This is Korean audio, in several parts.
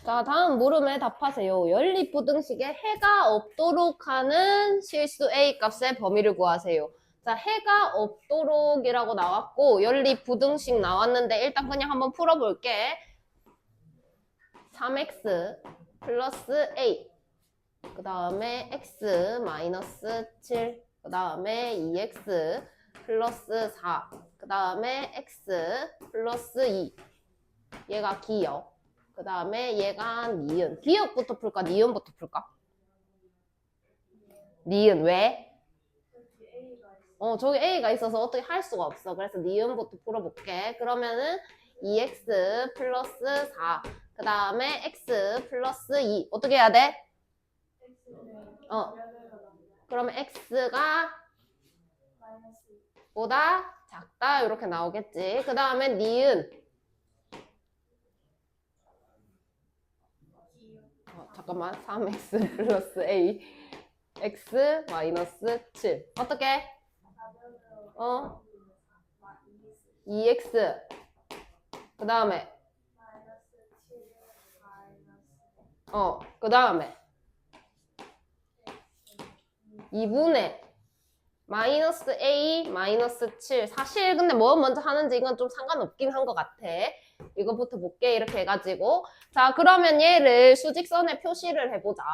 자, 다음 물음에 답하세요. 연립부등식에 해가 없도록 하는 실수 A 값의 범위를 구하세요. 자, 해가 없도록이라고 나왔고 연립부등식 나왔는데 일단 그냥 한번 풀어볼게. 3x 플러스 A 그 다음에 x 마이너스 7 그 다음에 2x 플러스 4 그 다음에 x 플러스 2 얘가 기억 그 다음에 얘가 니은. 기억부터 풀까? 니은부터 풀까? 니은. 왜? 저기 A가 있어서 어떻게 할 수가 없어. 그래서 니은부터 풀어볼게. 그러면은 2x 플러스 4. 그 다음에 x 플러스 2. 어떻게 해야 돼? 그러면 x가 보다 작다. 이렇게 나오겠지. 그 다음에 니은. 잠깐만. 3x 플러스 a x 마이너스 7 어떻게? 2x 그 다음에 그 다음에 2분의 마이너스 a 마이너스 7 사실 근데 뭐 먼저 하는지 이건 좀 상관없긴 한 것 같아. 이거부터 볼게. 이렇게 해가지고 자 그러면 얘를 수직선에 표시를 해보자.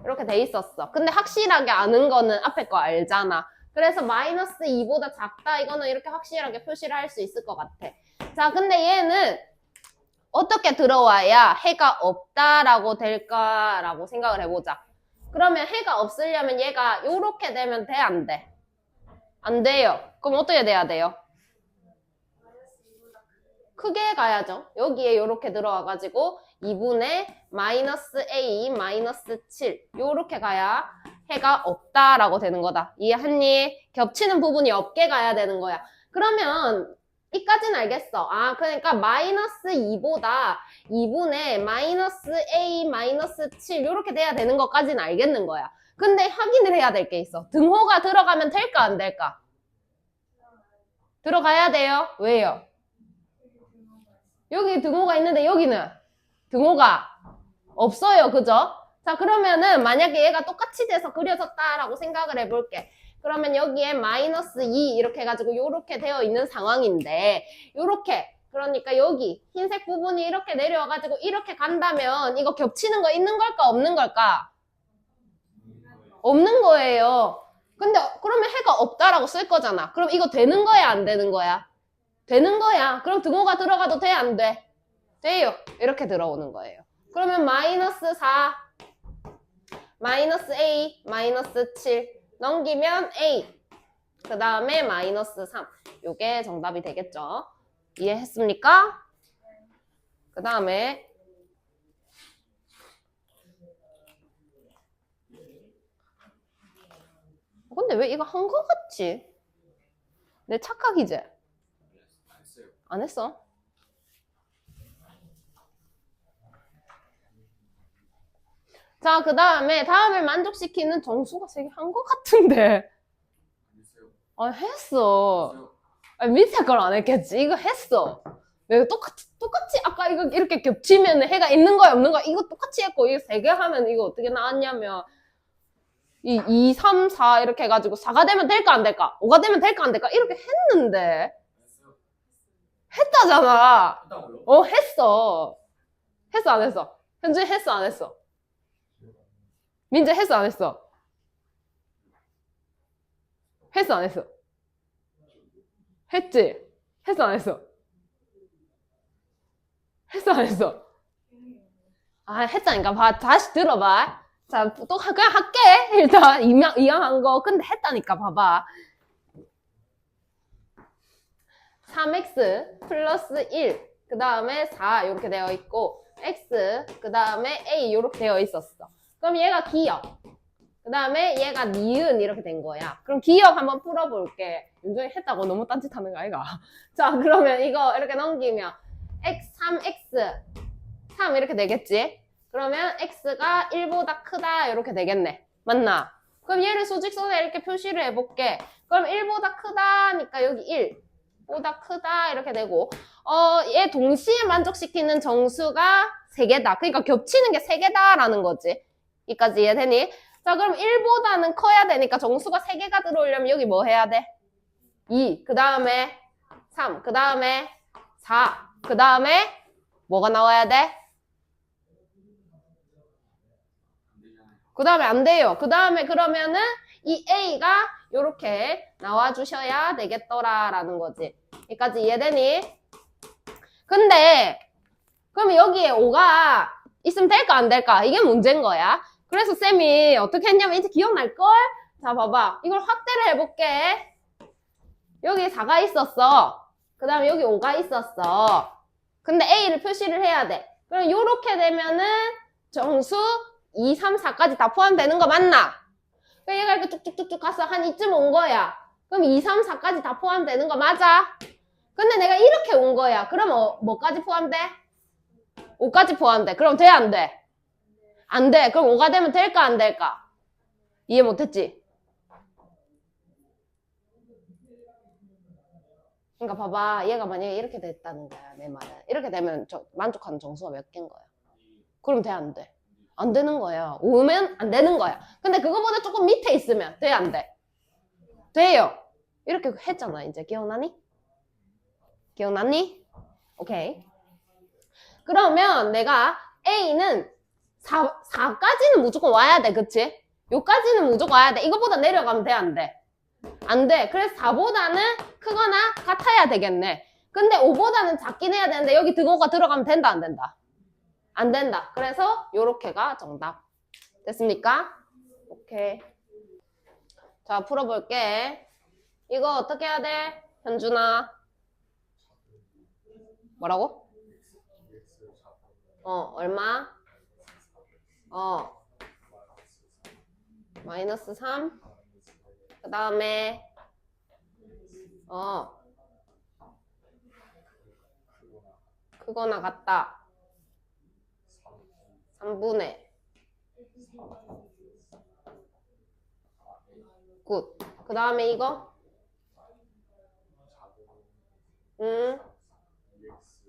이렇게 돼 있었어. 근데 확실하게 아는 거는 앞에 거 알잖아. 그래서 마이너스 2보다 작다 이거는 이렇게 확실하게 표시를 할 수 있을 것 같아. 자 근데 얘는 어떻게 들어와야 해가 없다라고 될까라고 생각을 해보자. 그러면 해가 없으려면 얘가 이렇게 되면 돼? 안 돼? 안 돼요. 그럼 어떻게 돼야 돼요? 크게 가야죠. 여기에 이렇게 들어와가지고 2분의 마이너스 a 마이너스 7 요렇게 가야 해가 없다라고 되는 거다. 이해했니? 겹치는 부분이 없게 가야 되는 거야. 그러면 이까지는 알겠어. 그러니까 마이너스 2보다 2분의 마이너스 a 마이너스 7 요렇게 돼야 되는 것까지는 알겠는 거야. 근데 확인을 해야 될 게 있어. 등호가 들어가면 될까 안 될까? 들어가야 돼요. 왜요? 여기 등호가 있는데 여기는 등호가 없어요. 그죠? 자 그러면은 만약에 얘가 똑같이 돼서 그려졌다라고 생각을 해볼게. 그러면 여기에 마이너스 2 이렇게 해가지고 요렇게 되어 있는 상황인데 요렇게 그러니까 여기 흰색 부분이 이렇게 내려와가지고 이렇게 간다면 이거 겹치는 거 있는 걸까 없는 걸까? 없는 거예요. 근데 그러면 해가 없다라고 쓸 거잖아. 그럼 이거 되는 거야 안 되는 거야? 되는 거야. 그럼 등호가 들어가도 돼 안 돼? 돼요. 이렇게 들어오는 거예요. 그러면 마이너스 4 마이너스 a 마이너스 7 넘기면 a 그 다음에 마이너스 3 요게 정답이 되겠죠. 이해했습니까? 그 다음에 근데 왜 이거 한 거 같지? 내 착각이지? 안 했어? 자, 그 다음에 다음을 만족시키는 정수가 3개 한 것 같은데. 했어. 밑에 걸 안 했겠지. 이거 했어. 내가 똑같이 아까 이거 이렇게 겹치면 해가 있는 거야 없는 거야 이거 똑같이 했고 이거 3개 하면 이거 어떻게 나왔냐면 2, 3, 4 이렇게 해가지고 4가 되면 될까 안 될까? 5가 되면 될까 안 될까? 이렇게 했는데 했다잖아. 했어. 했어 안 했어? 현재 했어 안 했어? 민재 했어 안 했어? 했어 안 했어? 했지? 했어 안 했어? 했어 안 했어? 했다니까. 다시 들어봐. 자, 또 그냥 할게. 일단 이왕한 거. 근데 했다니까. 봐봐. 3x 플러스 1 그 다음에 4 이렇게 되어 있고 x 그 다음에 a 이렇게 되어 있었어. 그럼 얘가 기억 그 다음에 얘가 니은 이렇게 된 거야. 그럼 기억 한번 풀어볼게. 윤종이 했다고 너무 딴짓하는 거 아이가? 자 그러면 이거 이렇게 넘기면 x 3x 3 이렇게 되겠지? 그러면 x가 1보다 크다 이렇게 되겠네. 맞나? 그럼 얘를 수직선에 이렇게 표시를 해볼게. 그럼 1보다 크다니까 여기 1 보다 크다 이렇게 되고 얘 동시에 만족시키는 정수가 3개다. 그러니까 겹치는 게 3개다라는 거지. 여기까지 이해되니? 자, 그럼 1보다는 커야 되니까 정수가 3개가 들어오려면 여기 뭐 해야 돼? 2, 그 다음에 3, 그 다음에 4, 그 다음에 뭐가 나와야 돼? 그 다음에 안 돼요. 그 다음에 그러면은 이 A가 요렇게 나와주셔야 되겠더라라는 거지. 여기까지 이해되니? 근데 그럼 여기에 5가 있으면 될까 안 될까? 이게 문제인 거야. 그래서 쌤이 어떻게 했냐면 이제 기억날걸? 자, 봐봐. 이걸 확대를 해볼게. 여기 4가 있었어. 그 다음에 여기 5가 있었어. 근데 A를 표시를 해야 돼. 그럼 요렇게 되면은 정수 2, 3, 4까지 다 포함되는 거 맞나? 그러니까 얘가 이렇게 쭉쭉쭉쭉 가서 한 이쯤 온 거야. 그럼 2, 3, 4까지 다 포함되는 거 맞아? 근데 내가 이렇게 온 거야. 그럼 뭐까지 포함돼? 5까지 포함돼. 그럼 돼, 안 돼? 안 돼. 그럼 5가 되면 될까, 안 될까? 이해 못했지? 그러니까 봐봐. 얘가 만약에 이렇게 됐다는 거야, 내 말은. 이렇게 되면 만족하는 정수가 몇 개인 거야? 그럼 돼, 안 돼? 안 되는 거야. 5면 안 되는 거야. 근데 그거보다 조금 밑에 있으면 돼, 안 돼? 돼요. 이렇게 했잖아, 이제. 기억나니? 기억나니? 오케이. 그러면 내가 A는 4까지는 무조건 와야 돼, 그치? 요까지는 무조건 와야 돼. 이거보다 내려가면 돼, 안 돼? 안 돼. 그래서 4보다는 크거나 같아야 되겠네. 근데 5보다는 작긴 해야 되는데 여기 등호가 들어가면 된다, 안 된다? 안 된다. 그래서 요렇게가 정답. 됐습니까? 오케이. 자, 풀어볼게. 이거 어떻게 해야 돼? 현준아. 뭐라고? 얼마? 마이너스 3. 그 다음에 크거나 같다. 3분의 굿. 그 다음에 이거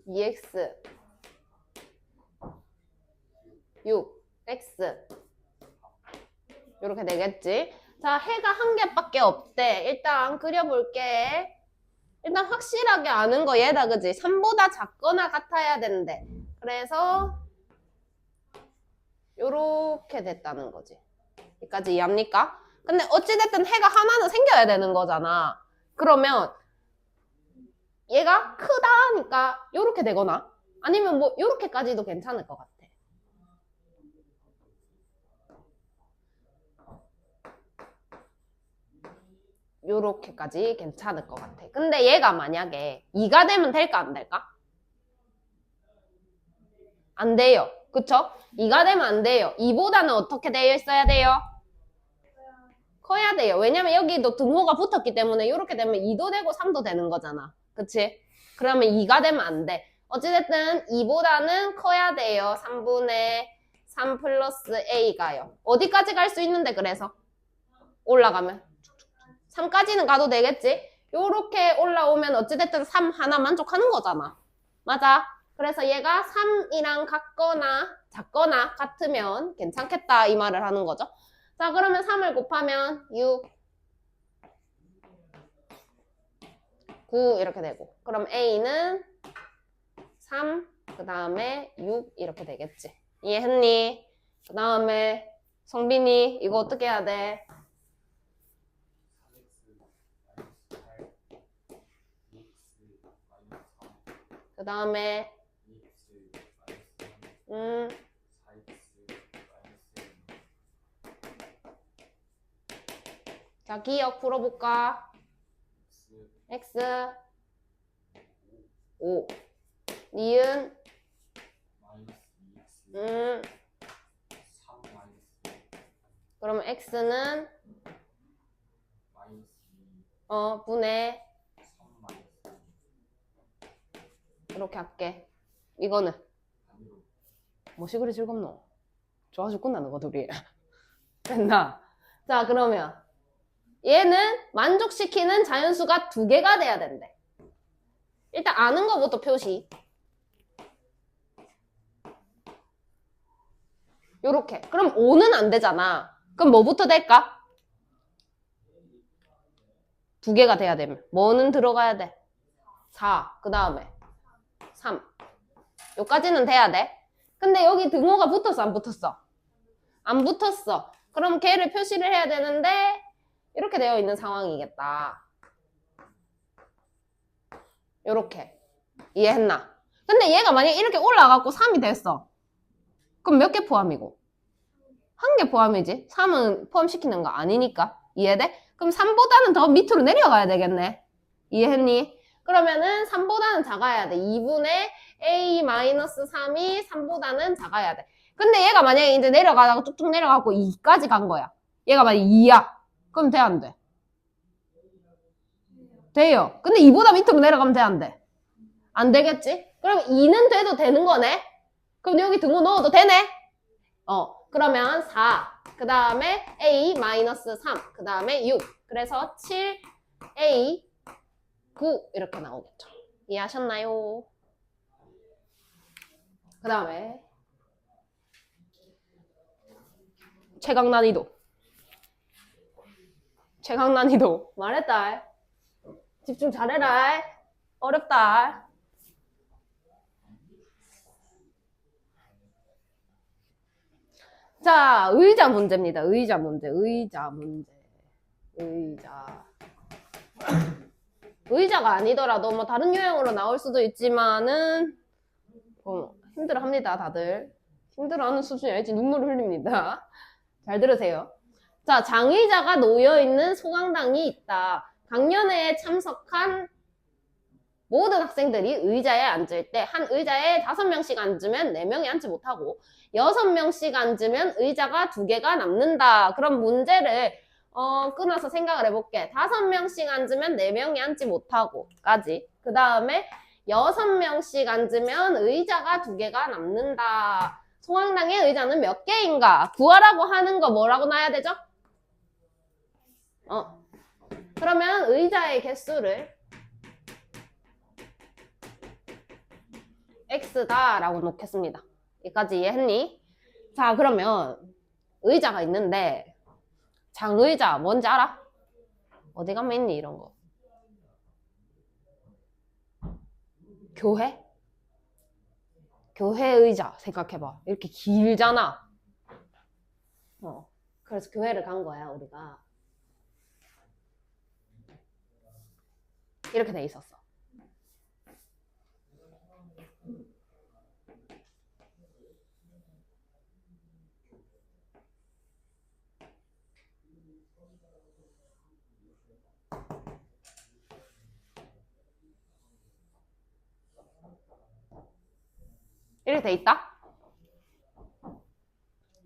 2x 6x 이렇게 되겠지. 자, 해가 한 개밖에 없대. 일단 그려볼게. 일단 확실하게 아는 거 얘다, 그지? 3보다 작거나 같아야 된대. 그래서 요렇게 됐다는 거지. 여기까지 이해합니까? 근데 어찌됐든 해가 하나는 생겨야 되는 거잖아. 그러면 얘가 크다니까 요렇게 되거나 아니면 뭐 요렇게까지도 괜찮을 것 같아. 요렇게까지 괜찮을 것 같아. 근데 얘가 만약에 2가 되면 될까 안 될까? 안 돼요. 그쵸? 2가 되면 안 돼요. 2보다는 어떻게 되어 있어야 돼요? 커야 돼요. 왜냐면 여기도 등호가 붙었기 때문에 이렇게 되면 2도 되고 3도 되는 거잖아. 그치? 그러면 2가 되면 안 돼. 어찌됐든 2보다는 커야 돼요. 3분의 3 플러스 A가요. 어디까지 갈 수 있는데 그래서? 올라가면 3까지는 가도 되겠지? 요렇게 올라오면 어찌됐든 3 하나 만족하는 거잖아. 맞아? 그래서 얘가 3이랑 같거나 작거나 같으면 괜찮겠다 이 말을 하는 거죠. 자, 그러면 3을 곱하면 6, 9 이렇게 되고 그럼 A는 3, 그 다음에 6 이렇게 되겠지. 이해했니? 그 다음에 성빈이 이거 어떻게 해야 돼? 그 다음에 자, 기억 풀어볼까? x 5 니은 그러면 x는 분의 이렇게 할게. 이거는 뭐시 그리 즐겁노? 좋아 죽겠나 너가 둘이. 됐나? 자, 그러면 얘는 만족시키는 자연수가 2개가 돼야 된대. 일단 아는 거부터 표시. 요렇게. 그럼 5는 안 되잖아. 그럼 뭐부터 될까? 두 개가 돼야 되면. 뭐는 들어가야 돼? 4. 그 다음에 3. 요까지는 돼야 돼. 근데 여기 등호가 붙었어, 안 붙었어? 안 붙었어. 그럼 걔를 표시를 해야 되는데 이렇게 되어 있는 상황이겠다. 요렇게. 이해했나? 근데 얘가 만약에 이렇게 올라가고 3이 됐어. 그럼 몇 개 포함이고? 한 개 포함이지. 3은 포함시키는 거 아니니까. 이해돼? 그럼 3보다는 더 밑으로 내려가야 되겠네. 이해했니? 그러면은 3보다는 작아야 돼. 2분의 a-3이 3보다는 작아야 돼. 근데 얘가 만약에 이제 내려가다가 뚝뚝 내려가고 2까지 간 거야. 얘가 만약에 2야. 그럼 돼, 안 돼? 돼요. 근데 2보다 밑으로 내려가면 돼, 안 돼? 안 되겠지? 그럼 2는 돼도 되는 거네? 그럼 여기 등호 넣어도 되네? 그러면 4, 그 다음에 a-3, 그 다음에 6. 그래서 7a, 9 이렇게 나오겠죠. 이해하셨나요? 그 다음에 최강 난이도. 최강 난이도. 말했다. 집중 잘해라. 어렵다. 자, 의자 문제입니다. 의자 문제. 의자가 아니더라도 뭐 다른 유형으로 나올 수도 있지만은 힘들어합니다, 다들. 힘들어하는 수준이 아니지 눈물을 흘립니다. 잘 들으세요. 자, 장의자가 놓여있는 소강당이 있다. 강연회에 참석한 모든 학생들이 의자에 앉을 때 한 의자에 5명씩 앉으면 4명이 앉지 못하고 6명씩 앉으면 의자가 2개가 남는다. 그럼 문제를 끊어서 생각을 해볼게. 5명씩 앉으면 4명이 앉지 못하고 까지. 그 다음에 6명씩 앉으면 의자가 2개가 남는다. 소강당의 의자는 몇 개인가? 구하라고 하는 거 뭐라고 놔야 되죠? 그러면 의자의 개수를 x다 라고 놓겠습니다. 여기까지 이해했니? 자, 그러면 의자가 있는데 장의자 뭔지 알아? 어디 가면 있니 이런 거? 교회? 교회 의자 생각해봐. 이렇게 길잖아. 그래서 교회를 간 거야 우리가. 이렇게 돼 있었어. 이렇게 돼 있다?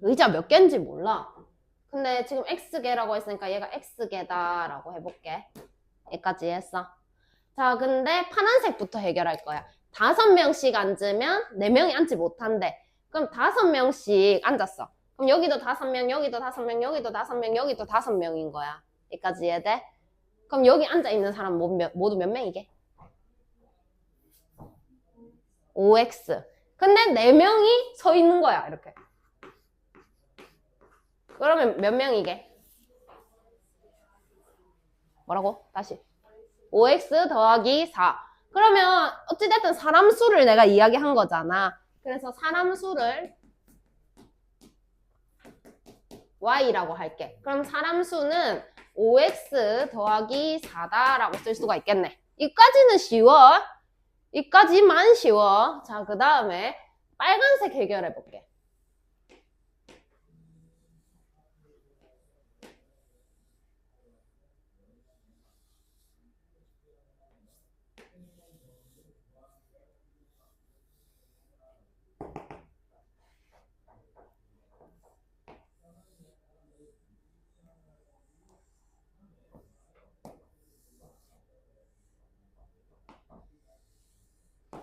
의자 몇 개인지 몰라. 근데 지금 X개라고 했으니까 얘가 X개다 라고 해볼게. 여기까지 했어. 자, 근데 파란색부터 해결할 거야. 5명씩 앉으면 4명이 앉지 못한대. 그럼 5명씩 앉았어. 그럼 여기도 5명, 여기도 5명, 여기도 5명, 여기도 5명인 거야. 여기까지 이해돼? 그럼 여기 앉아있는 사람 모두 몇 명이게? 5x. 근데 4명이 서 있는 거야, 이렇게. 그러면 몇 명이게? 뭐라고? 다시. 5x 더하기 4. 그러면 어찌됐든 사람 수를 내가 이야기한 거잖아. 그래서 사람 수를 y라고 할게. 그럼 사람 수는 5x 더하기 4다라고 쓸 수가 있겠네. 이까지는 쉬워. 이까지만 쉬워. 자, 그 다음에 빨간색 해결해 볼게.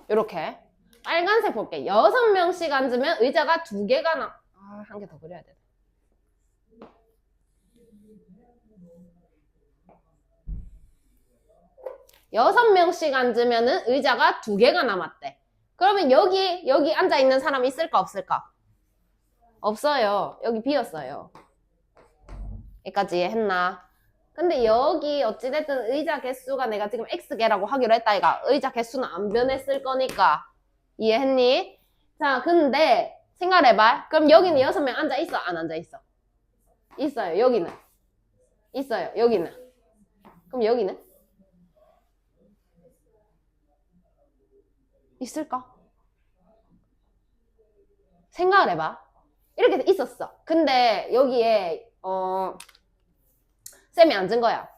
이렇게 빨간색 볼게. 6명씩 앉으면 의자가 2개가 한 개 더 그려야 돼. 6명씩 앉으면은 의자가 2개가 남았대. 그러면 여기 앉아있는 사람 있을까, 없을까? 없어요. 여기 비었어요. 여기까지 이해했나? 근데 여기 어찌됐든 의자 개수가 내가 지금 X개라고 하기로 했다, 이가. 의자 개수는 안 변했을 거니까. 이해했니? 자, 근데 생각해봐. 그럼 여기는 6명 앉아있어, 안 앉아있어? 있어요. 여기는. 있어요. 여기는. 그럼 여기는? 있을까? 생각을 해봐. 이렇게 있었어. 근데 여기에 쌤이 앉은 거야.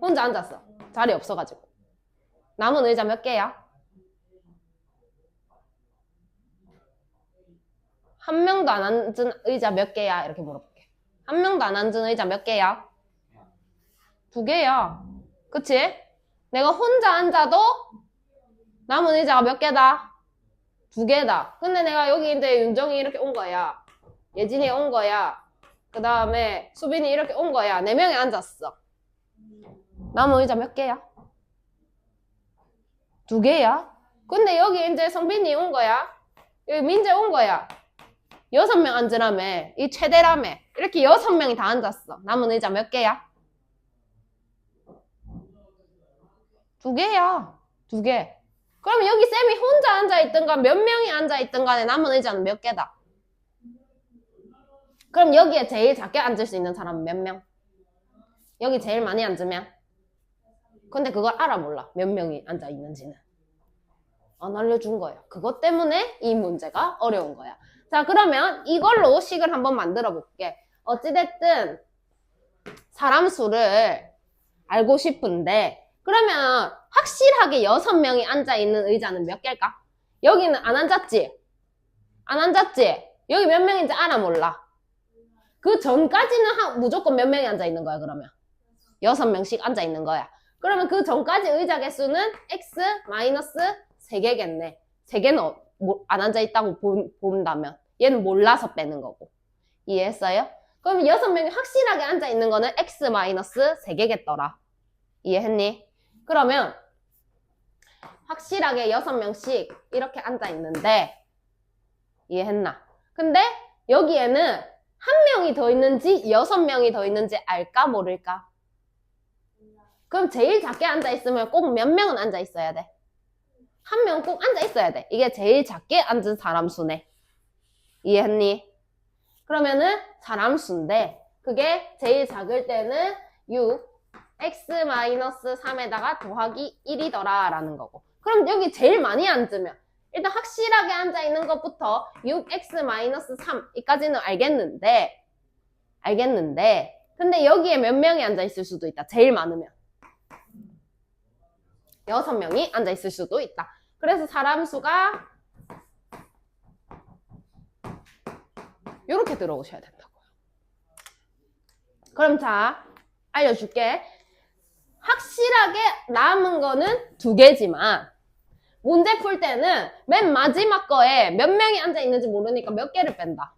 혼자 앉았어. 자리 없어가지고. 남은 의자 몇 개야? 한 명도 안 앉은 의자 몇 개야? 이렇게 물어볼게. 한 명도 안 앉은 의자 몇 개야? 2개야. 그치? 내가 혼자 앉아도 남은 의자가 몇 개다? 2개다. 근데 내가 여기 이제 윤정이 이렇게 온 거야. 예진이 온 거야. 그 다음에 수빈이 이렇게 온 거야. 4명이 앉았어. 남은 의자 몇 개야? 2개야? 근데 여기 이제 성빈이 온 거야. 여기 민재 온 거야. 6명 앉으라며. 이 최대라며. 이렇게 6명이 다 앉았어. 남은 의자 몇 개야? 2개야. 2개. 그럼 여기 쌤이 혼자 앉아있든가 몇 명이 앉아있든 간에 남은 의자는 몇 개다? 그럼 여기에 제일 작게 앉을 수 있는 사람은 몇 명? 여기 제일 많이 앉으면? 근데 그걸 알아 몰라. 몇 명이 앉아있는지는. 안 알려준 거야. 그것 때문에 이 문제가 어려운 거야. 자, 그러면 이걸로 식을 한번 만들어 볼게. 어찌됐든 사람 수를 알고 싶은데 그러면 확실하게 6명이 앉아있는 의자는 몇 개일까? 여기는 안 앉았지? 안 앉았지? 여기 몇 명인지 알아 몰라? 그 전까지는 무조건 몇 명이 앉아있는 거야 그러면? 6명씩 앉아있는 거야. 그러면 그 전까지 의자 개수는 X 마이너스 3개겠네. 3개는 안 앉아있다고 본다면 얘는 몰라서 빼는 거고. 이해했어요? 그럼 6명이 확실하게 앉아있는 거는 X 마이너스 3개겠더라. 이해했니? 그러면 확실하게 6명씩 이렇게 앉아있는데 이해했나? 근데 여기에는 1명이 더 있는지 6명이 더 있는지 알까 모를까? 그럼 제일 작게 앉아있으면 꼭 몇 명은 앉아있어야 돼? 1명은 꼭 앉아있어야 돼. 이게 제일 작게 앉은 사람 수네. 이해했니? 그러면은 사람 수인데 그게 제일 작을 때는 6 x-3에다가 더하기 1이더라 라는 거고. 그럼 여기 제일 많이 앉으면 일단 확실하게 앉아있는 것부터 6x-3 이까지는 알겠는데 근데 여기에 몇 명이 앉아있을 수도 있다. 제일 많으면 6명이 앉아있을 수도 있다. 그래서 사람 수가 이렇게 들어오셔야 된다고요. 그럼 자 알려줄게. 확실하게 남은 거는 2개지만 문제 풀 때는 맨 마지막 거에 몇 명이 앉아있는지 모르니까 몇 개를 뺀다.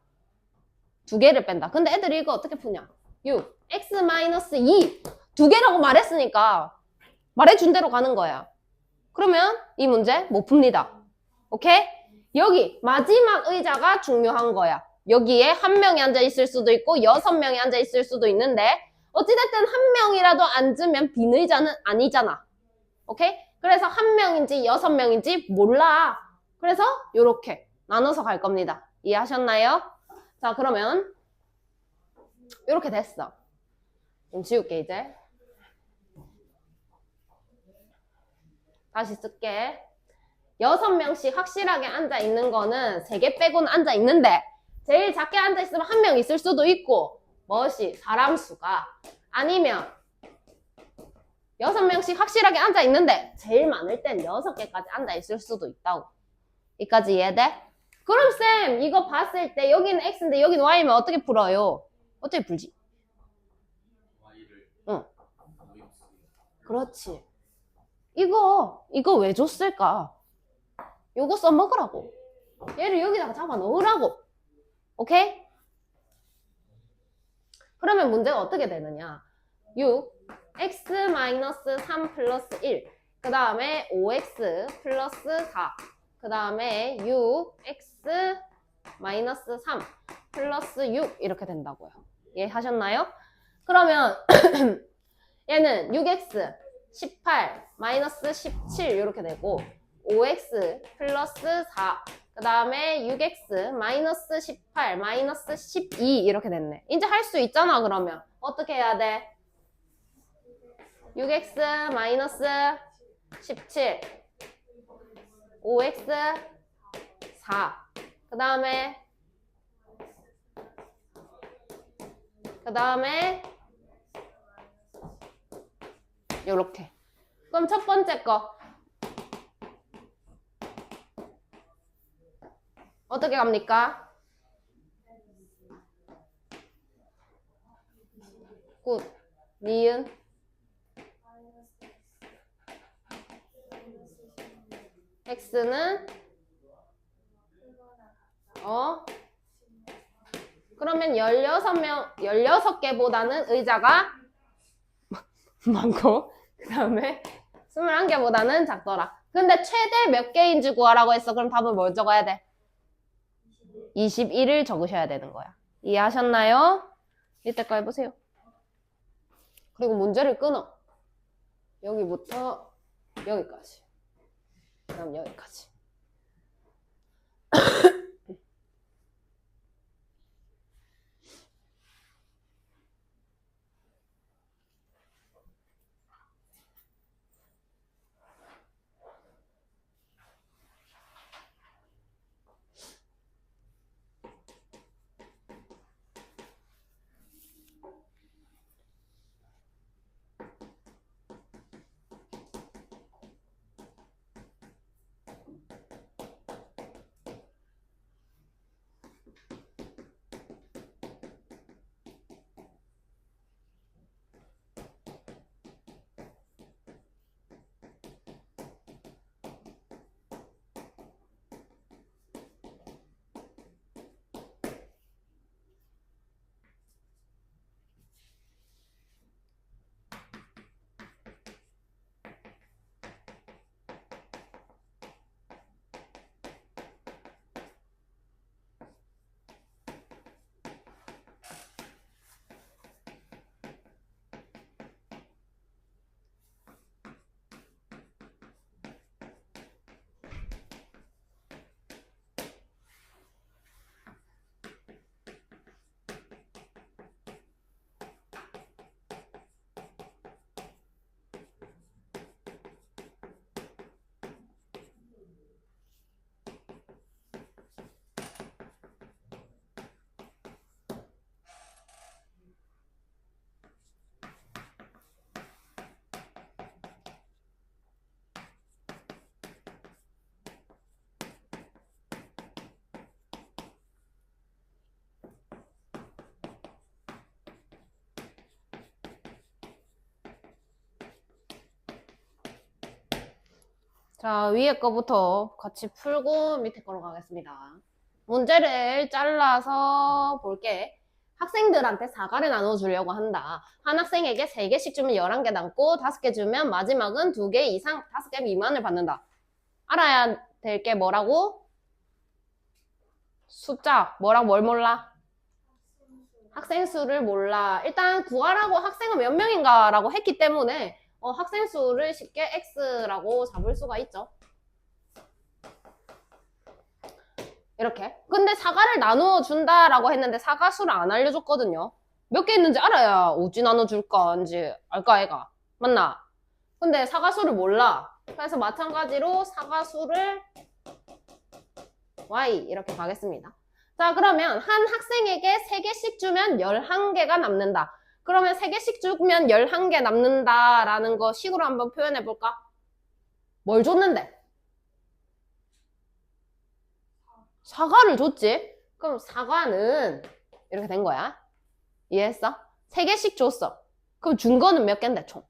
2개를 뺀다. 근데 애들이 이거 어떻게 푸냐? 6, x-2 2개라고 말했으니까 말해준 대로 가는 거야. 그러면 이 문제 못 풉니다. 오케이? 여기 마지막 의자가 중요한 거야. 여기에 1명이 앉아있을 수도 있고 6명이 앉아있을 수도 있는데 어찌됐든 1명이라도 앉으면 빈 의자는 아니잖아. 오케이? 그래서 1명인지 6명인지 몰라. 그래서 이렇게 나눠서 갈 겁니다. 이해하셨나요? 자, 그러면 이렇게 됐어. 좀 지울게 이제. 다시 쓸게. 6명씩 확실하게 앉아있는 거는 3개 빼고는 앉아있는데 제일 작게 앉아있으면 1명 있을 수도 있고 무엇이? 사람 수가. 아니면 6명씩 확실하게 앉아있는데 제일 많을 땐 6개까지 앉아있을 수도 있다고. 여기까지 이해돼? 그럼 쌤 이거 봤을 때 여기는 X인데 여기는 Y면 어떻게 풀어요? 어떻게 풀지? 응. 그렇지. 이거 왜 줬을까? 요거 써먹으라고. 얘를 여기다가 잡아 넣으라고. 오케이? 그러면 문제가 어떻게 되느냐? 6 x-3 플러스 1. 그 다음에 5x 플러스 4. 그 다음에 6x 마이너스 3 플러스 6 이렇게 된다고요. 이해하셨나요? 그러면 얘는 6x 18 마이너스 17 이렇게 되고 5x 플러스 4 그 다음에 6x 마이너스 18 마이너스 12 이렇게 됐네. 이제 할 수 있잖아. 그러면 어떻게 해야 돼? 6x 마이너스 17 5x 4 그 다음에 요렇게. 그럼 첫 번째 거 어떻게 갑니까? 굿. 니은 x는 그러면 16개보다는 의자가 많고 그 다음에 21개보다는 작더라. 근데 최대 몇 개인지 구하라고 했어. 그럼 답은 뭘 적어야 돼? 21을 적으셔야 되는 거야. 이해하셨나요? 이때 거 해보세요. 그리고 문제를 끊어. 여기부터 여기까지. 그 다음 여기까지. 자, 위에 거부터 같이 풀고 밑에 거로 가겠습니다. 문제를 잘라서 볼게. 학생들한테 사과를 나눠주려고 한다. 한 학생에게 3개씩 주면 11개 남고 5개 주면 마지막은 2개 이상 5개 미만을 받는다. 알아야 될 게 뭐라고? 숫자. 뭐랑 뭘 몰라? 학생 수를 몰라. 일단 구하라고 학생은 몇 명인가 라고 했기 때문에 학생 수를 쉽게 x라고 잡을 수가 있죠. 이렇게. 근데 사과를 나누어 준다라고 했는데 사과 수를 안 알려줬거든요. 몇 개 있는지 알아야 어찌 나눠줄 건지 알까 애가. 맞나? 근데 사과 수를 몰라. 그래서 마찬가지로 사과 수를 y 이렇게 가겠습니다. 자, 그러면 한 학생에게 3개씩 주면 11개가 남는다. 그러면 3개씩 주면 11개 남는다라는 거 식으로 한번 표현해 볼까? 뭘 줬는데? 사과를 줬지? 그럼 사과는 이렇게 된 거야. 이해했어? 3개씩 줬어. 그럼 준 거는 몇 개인데 총?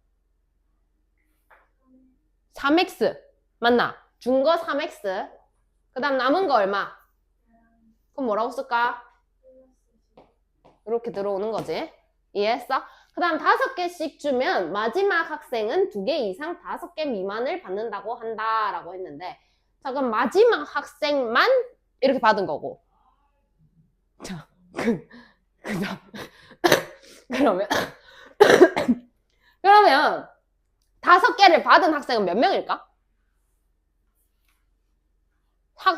3x. 맞나? 준 거 3x. 그 다음 남은 거 얼마? 그럼 뭐라고 쓸까? 이렇게 들어오는 거지. 이해했어? 그 다음 5개씩 주면 마지막 학생은 2개 이상 5개 미만을 받는다고 한다라고 했는데, 자, 그럼 마지막 학생만 이렇게 받은 거고. 자, 그러면, 그러면 5개를 받은 학생은 몇 명일까?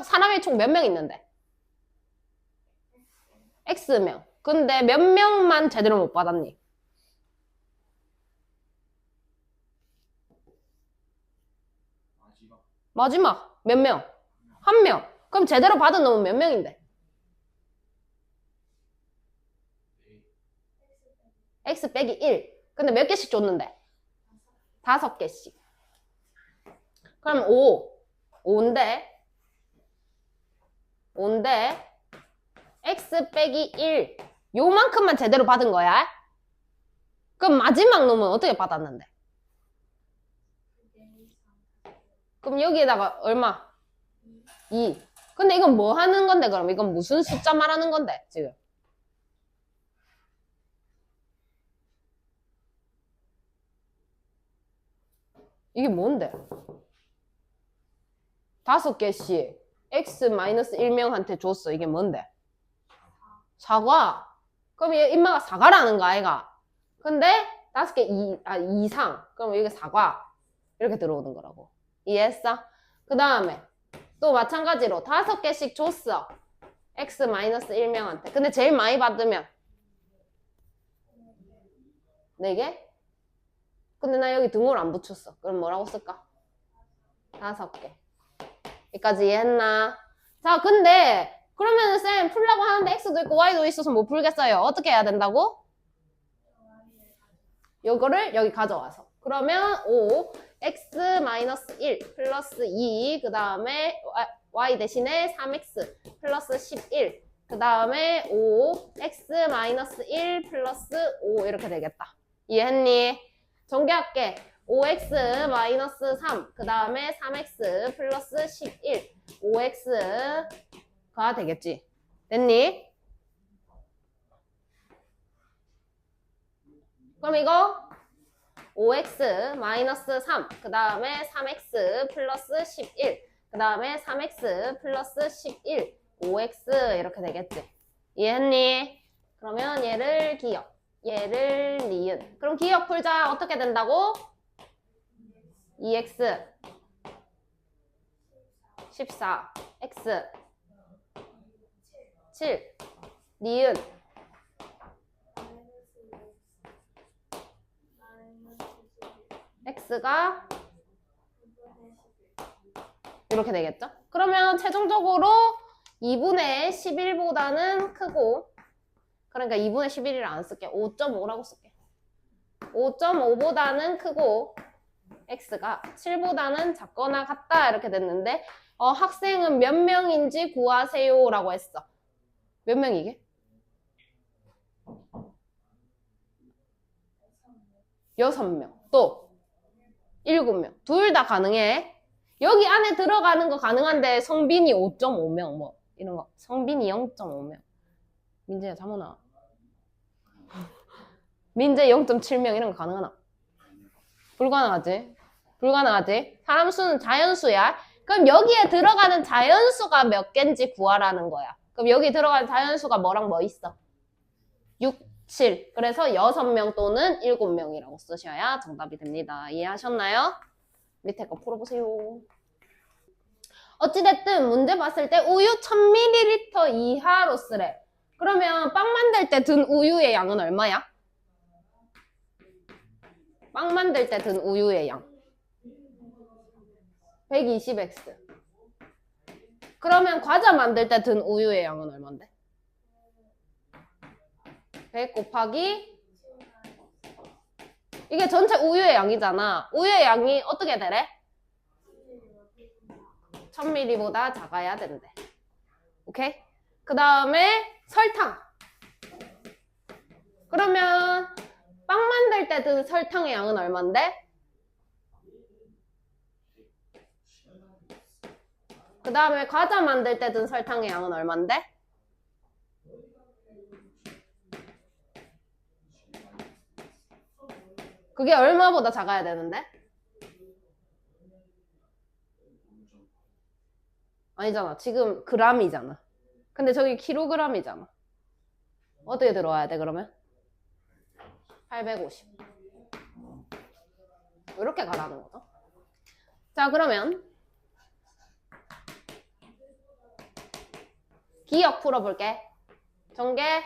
사람이 총 몇 명 있는데? X명. 근데 몇 명만 제대로 못 받았니? 마지막 몇 명? 1명. 그럼 제대로 받은 놈은 몇 명인데? X 빼기 1. 근데 몇 개씩 줬는데? 5개씩. 그럼 5인데 X 빼기 1. 요만큼만 제대로 받은 거야. 그럼 마지막 놈은 어떻게 받았는데? 그럼 여기에다가 얼마? 2. 근데 이건 뭐 하는 건데, 그럼? 이건 무슨 숫자 말하는 건데, 지금? 이게 뭔데? 5개씩 X-1명한테 줬어. 이게 뭔데? 사과. 그럼 얘 임마가 사과라는 거 아이가? 근데 5개 이상. 그럼 이게 사과. 이렇게 들어오는 거라고. 이해했어? 그 다음에 또 마찬가지로 5개씩 줬어. X-1명한테. 근데 제일 많이 받으면 4개? 근데 나 여기 등호를 안 붙였어. 그럼 뭐라고 쓸까? 5개. 여기까지 이해했나? 자, 근데 그러면 쌤 풀라고 하는데 X도 있고 Y도 있어서 못 풀겠어요. 어떻게 해야 된다고? 요거를 여기 가져와서. 그러면 5, X-1 플러스 2, 그 다음에 Y 대신에 3X 플러스 11, 그 다음에 5, X-1 플러스 5 이렇게 되겠다. 이해했니? 전개할게. 5X-3, 그 다음에 3X 플러스 11, 5X가 되겠지. 됐니? 그럼 이거 5X-3, 그 다음에 3X 플러스 11, 그 다음에 3X 플러스 11, 5X 이렇게 되겠지. 이해했니? 그러면 얘를 기억, 얘를 니은. 그럼 기억 풀자. 어떻게 된다고? 2X 14, X 7, 니은 X가 이렇게 되겠죠? 그러면 최종적으로 2분의 11보다는 크고, 그러니까 2분의 11을 안 쓸게. 5.5라고 쓸게. 5.5보다는 크고 X가 7보다는 작거나 같다 이렇게 됐는데, 학생은 몇 명인지 구하세요 라고 했어. 몇 명이게? 6명. 또 7명. 둘 다 가능해. 여기 안에 들어가는 거 가능한데 성빈이 5.5명 뭐 이런 거. 성빈이 0.5명. 민재야 잠깐만. 민재 0.7명 이런 거 가능하나? 불가능하지? 불가능하지? 사람 수는 자연수야. 그럼 여기에 들어가는 자연수가 몇 개인지 구하라는 거야. 그럼 여기 들어가는 자연수가 뭐랑 뭐 있어? 6, 7. 그래서 6명 또는 7명이라고 쓰셔야 정답이 됩니다. 이해하셨나요? 밑에 거 풀어보세요. 어찌됐든 문제 봤을 때 우유 1000ml 이하로 쓰래. 그러면 빵 만들 때 든 우유의 양은 얼마야? 빵 만들 때 든 우유의 양 120x. 그러면 과자 만들 때 든 우유의 양은 얼만데? 100 곱하기 이게 전체 우유의 양이잖아. 우유의 양이 어떻게 되래? 1000ml보다 작아야 된대. 오케이? 그 다음에 설탕. 그러면 빵 만들 때 든 설탕의 양은 얼만데? 그 다음에 과자 만들 때 든 설탕의 양은 얼만데? 그게 얼마보다 작아야 되는데? 아니잖아. 지금 g이잖아. 근데 저기 kg이잖아. 어떻게 들어와야 돼, 그러면? 850. 이렇게 가라는 거죠. 자, 그러면 기억 풀어볼게. 전개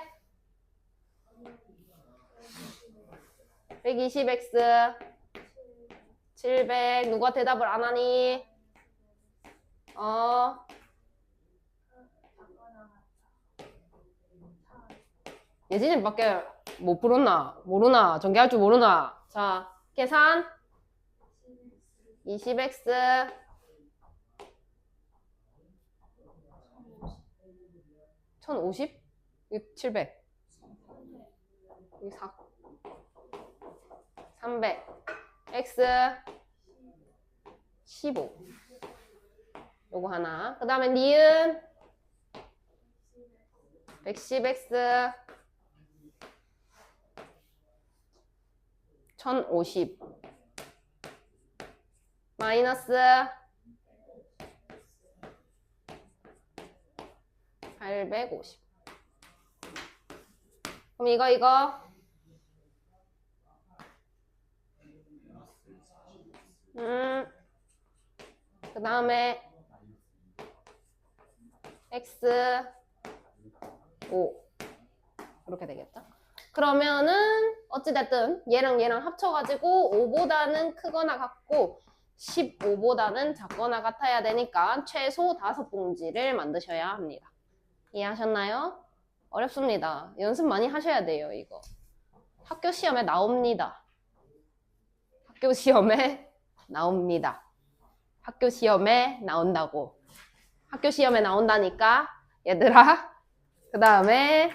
120x 700 누가 대답을 안 하니? 예진이밖에 못 부르나? 모르나? 전개할 줄 모르나? 자, 계산 20x 1050? 700 4 300 x 15 요거 하나. 그 다음에 니은 110x 1050 마이너스 850. 그럼 이거 그 다음에 x 5 이렇게 되겠죠? 그러면은 어찌됐든 얘랑 얘랑 합쳐가지고 5보다는 크거나 같고 15보다는 작거나 같아야 되니까 최소 5봉지를 만드셔야 합니다. 이해하셨나요? 어렵습니다. 연습 많이 하셔야 돼요, 이거. 학교 시험에 나옵니다. 학교 시험에 나옵니다. 학교 시험에 나온다고. 학교 시험에 나온다니까 얘들아. 그 다음에